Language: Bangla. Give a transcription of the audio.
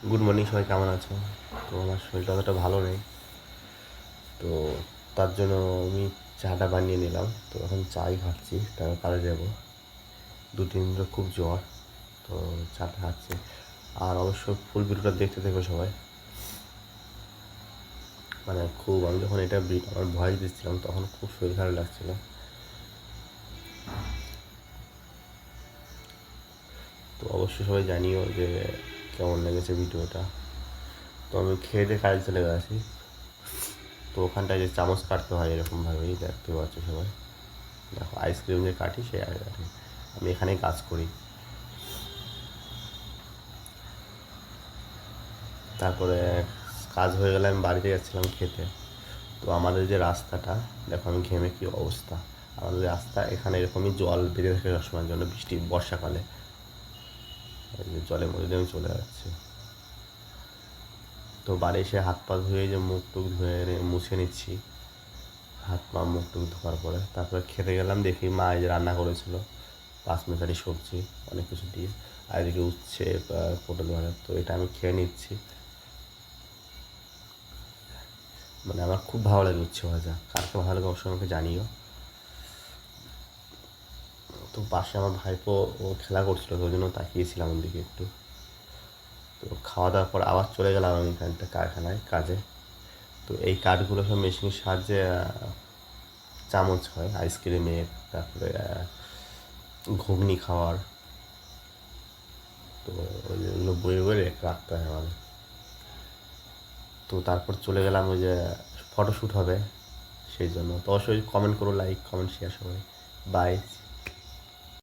গুড মর্নিং, সবাই কেমন আছো? তো আমার শরীরটা অতটা ভালো নেই, তো তার জন্য আমি চাটা বানিয়ে নিলাম। তো এখন চাই খাচ্ছি, তারপর কাজে যাবো। 2-3 দিন ধরে খুব জ্বর, তো চাটা খাচ্ছি। আর অবশ্য ফুল ভিডিওটা দেখতে দেখো সবাই। মানে খুব আমি যখন এটা আমার ভয়েস দিচ্ছিলাম তখন খুব শরীর খারাপ লাগছিলো। তো অবশ্যই সবাই জানিও যে কেমন লেগেছে ভিডিওটা। তো আমি খেয়ে দিয়ে কাজে চলে গেছি। তো ওখানটায় যে চামচ কাটতে হয় এরকমভাবেই দেখতে পাচ্ছ সবাই। দেখো আইসক্রিম যে কাটি সে আগে কাটি, আমি এখানেই কাজ করি। তারপরে কাজ হয়ে গেলে আমি বাড়িতে যাচ্ছিলাম খেতে। তো আমাদের যে রাস্তাটা দেখো, আমি ঘেমে কী অবস্থা। আমাদের রাস্তা এখানে এরকমই জল বেঁধে থাকে সবসময়ের জন্য, বৃষ্টি বর্ষাকালে এই যে জলের মধ্যে দিয়ে আমি চলে যাচ্ছি। তো বাড়ি এসে হাত পা ধুয়ে যে মুখ টুক ধুয়ে মুছে নিচ্ছি, হাত পা মুখ টুক ধোয়ার পরে তারপরে খেতে গেলাম। দেখি মা এই যে রান্না করেছিল পাঁচমিশালি সবজি অনেক কিছু দিয়ে, আর এদিকে উচ্ছে পটল ভাজা। তো এটা আমি খেয়ে নিচ্ছি। মানে আমার খুব ভালো লাগে উচ্ছে ভাজা, কারকে ভালো লাগে অবশ্যই আমাকে জানিও। তো পাশে আমার ভাইপো ও খেলা করছিল, তো ওই জন্য তাকিয়েছিলাম ওর দিকে একটু। তো খাওয়া দাওয়ার পর আবার চলে গেলাম আমি এখানটা কারখানায় কাজে। তো এই কাঠগুলো সব মেশিনের সাহায্যে চামচ হয় আইসক্রিমের, তারপরে ঘুগনি খাওয়ার। তো ওইগুলো বয়ে বয়ে রাখতে হয় আমাদের। তো তারপর চলে গেলাম ওই যে ফটোশ্যুট হবে সেই জন্য। তো অবশ্যই কমেন্ট করো, লাইক কমেন্ট শেয়ার সবাই। বাই।